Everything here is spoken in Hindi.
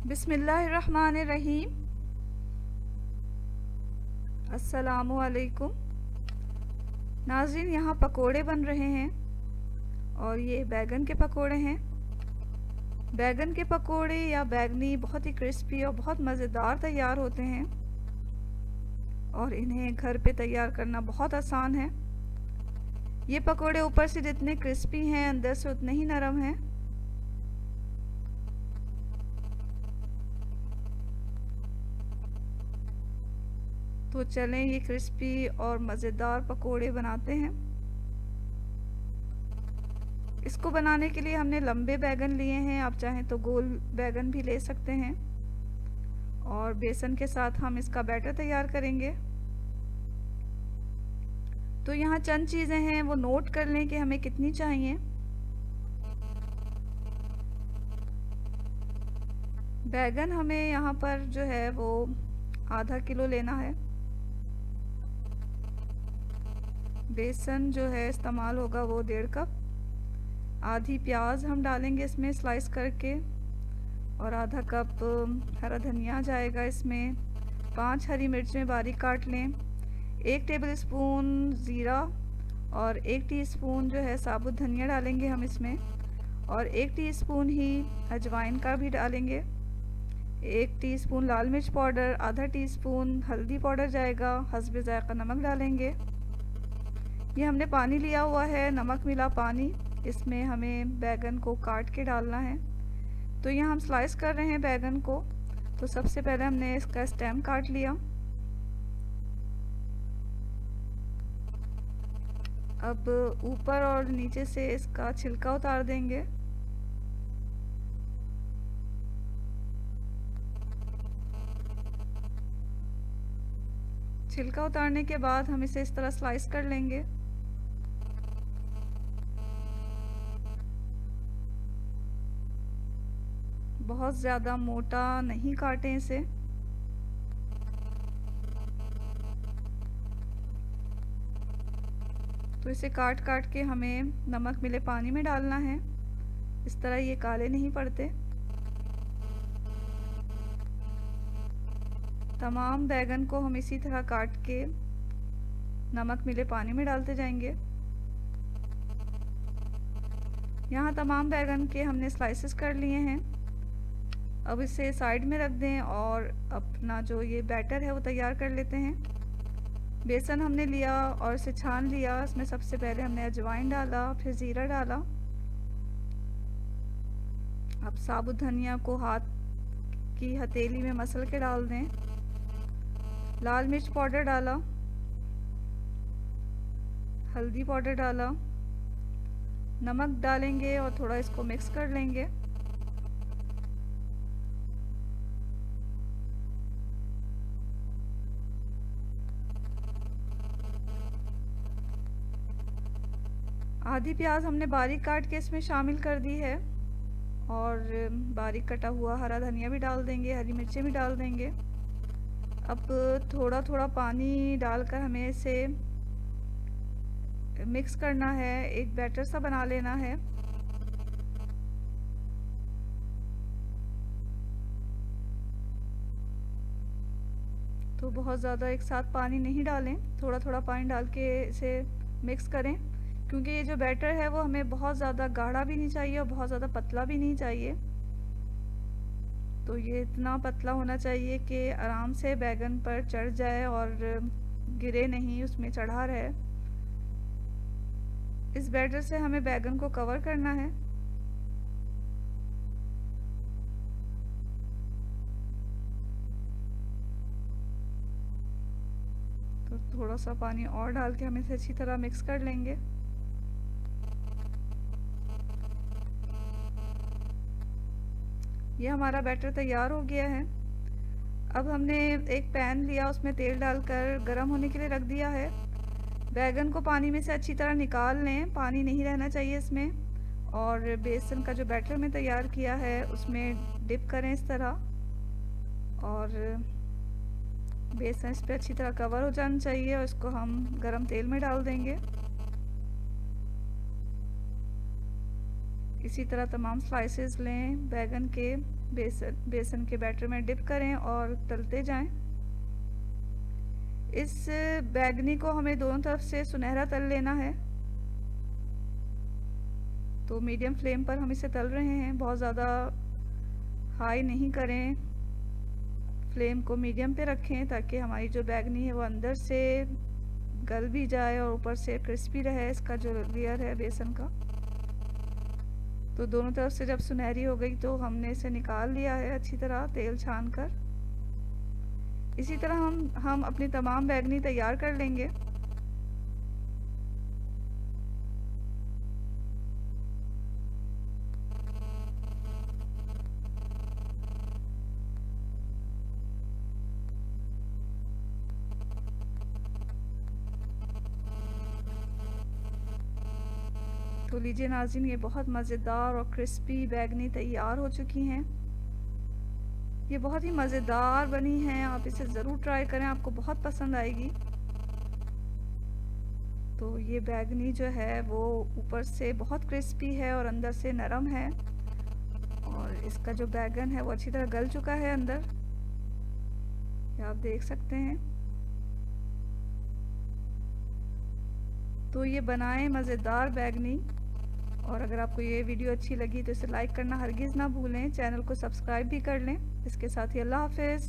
बिस्मिल्लाहिर्रहमानिर्रहीम। अस्सलामुअलैकुम नाज़रीन, यहाँ पकोड़े बन रहे हैं और ये बैगन के पकोड़े हैं। बैगन के पकोड़े या बैगनी बहुत ही क्रिस्पी और बहुत मज़ेदार तैयार होते हैं और इन्हें घर पे तैयार करना बहुत आसान है। ये पकोड़े ऊपर से जितने क्रिस्पी हैं अंदर से उतने ही नरम हैं। तो चलें ये क्रिस्पी और मज़ेदार पकोड़े बनाते हैं। इसको बनाने के लिए हमने लंबे बैगन लिए हैं, आप चाहें तो गोल बैगन भी ले सकते हैं। और बेसन के साथ हम इसका बैटर तैयार करेंगे। तो यहाँ चंद चीज़ें हैं, वो नोट कर लें कि हमें कितनी चाहिए। बैगन हमें यहाँ पर जो है वो आधा किलो लेना है। बेसन जो है इस्तेमाल होगा वो 1.5 कप। आधी प्याज हम डालेंगे इसमें स्लाइस करके और आधा कप हरा धनिया जाएगा इसमें। 5 हरी मिर्चें बारीक काट लें। 1 टेबलस्पून ज़ीरा और 1 टीस्पून जो है साबुत धनिया डालेंगे हम इसमें और 1 टीस्पून ही अजवाइन का भी डालेंगे। 1 टीस्पून लाल मिर्च पाउडर, आधा टीस्पून हल्दी पाउडर जाएगा, हस्बे ज़ायक़ा नमक डालेंगे। ये हमने पानी लिया हुआ है, नमक मिला पानी, इसमें हमें बैगन को काट के डालना है। तो यहाँ हम स्लाइस कर रहे हैं बैगन को। तो सबसे पहले हमने इसका स्टेम काट लिया। अब ऊपर और नीचे से इसका छिलका उतार देंगे। छिलका उतारने के बाद हम इसे इस तरह स्लाइस कर लेंगे। बहुत ज़्यादा मोटा नहीं काटें इसे। तो इसे काट काट के हमें नमक मिले पानी में डालना है। इस तरह ये काले नहीं पड़ते। तमाम बैगन को हम इसी तरह काट के नमक मिले पानी में डालते जाएंगे। यहाँ तमाम बैगन के हमने स्लाइसेस कर लिए हैं। अब इसे साइड में रख दें और अपना जो ये बैटर है वो तैयार कर लेते हैं। बेसन हमने लिया और इसे छान लिया। इसमें सबसे पहले हमने अजवाइन डाला, फिर ज़ीरा डाला। अब साबुत धनिया को हाथ की हथेली में मसल के डाल दें। लाल मिर्च पाउडर डाला, हल्दी पाउडर डाला, नमक डालेंगे और थोड़ा इसको मिक्स कर लेंगे। आधी प्याज हमने बारीक काट के इसमें शामिल कर दी है और बारीक कटा हुआ हरा धनिया भी डाल देंगे, हरी मिर्चें भी डाल देंगे। अब थोड़ा थोड़ा पानी डालकर हमें इसे मिक्स करना है, एक बैटर सा बना लेना है। तो बहुत ज़्यादा एक साथ पानी नहीं डालें, थोड़ा थोड़ा पानी डाल के इसे मिक्स करें, क्योंकि ये जो बैटर है वो हमें बहुत ज़्यादा गाढ़ा भी नहीं चाहिए और बहुत ज़्यादा पतला भी नहीं चाहिए। तो ये इतना पतला होना चाहिए कि आराम से बैगन पर चढ़ जाए और गिरे नहीं, उसमें चढ़ा रहे। इस बैटर से हमें बैगन को कवर करना है। तो थोड़ा सा पानी और डाल के हम इसे अच्छी तरह मिक्स कर लेंगे। ये हमारा बैटर तैयार हो गया है। अब हमने एक पैन लिया, उसमें तेल डालकर गरम होने के लिए रख दिया है। बैगन को पानी में से अच्छी तरह निकाल लें, पानी नहीं रहना चाहिए इसमें। और बेसन का जो बैटर में तैयार किया है उसमें डिप करें इस तरह और बेसन इस पर अच्छी तरह कवर हो जाना चाहिए और इसको हम गरम तेल में डाल देंगे। इसी तरह तमाम स्लाइसेस लें, बैगन के बेसन के बैटर में डिप करें और तलते जाएं। इस बैगनी को हमें दोनों तरफ से सुनहरा तल लेना है। तो मीडियम फ्लेम पर हम इसे तल रहे हैं, बहुत ज़्यादा हाई नहीं करें, फ्लेम को मीडियम पे रखें ताकि हमारी जो बैगनी है वो अंदर से गल भी जाए और ऊपर से क्रिस्पी रहे इसका जो लेयर है बेसन का। तो दोनों तरफ से जब सुनहरी हो गई तो हमने इसे निकाल लिया है अच्छी तरह तेल छान कर। इसी तरह हम अपनी तमाम बैगनी तैयार कर लेंगे। तो लीजिए नाज़रीन, ये बहुत मज़ेदार और क्रिस्पी बैगनी तैयार हो चुकी हैं। ये बहुत ही मज़ेदार बनी हैं, आप इसे ज़रूर ट्राई करें, आपको बहुत पसंद आएगी। तो ये बैगनी जो है वो ऊपर से बहुत क्रिस्पी है और अंदर से नरम है, और इसका जो बैगन है वो अच्छी तरह गल चुका है अंदर, ये आप देख सकते हैं। तो ये बनाएं मज़ेदार बैगनी। और अगर आपको ये वीडियो अच्छी लगी तो इसे लाइक करना हरगिज़ ना भूलें, चैनल को सब्सक्राइब भी कर लें। इसके साथ ही अल्लाह हाफ़िज़।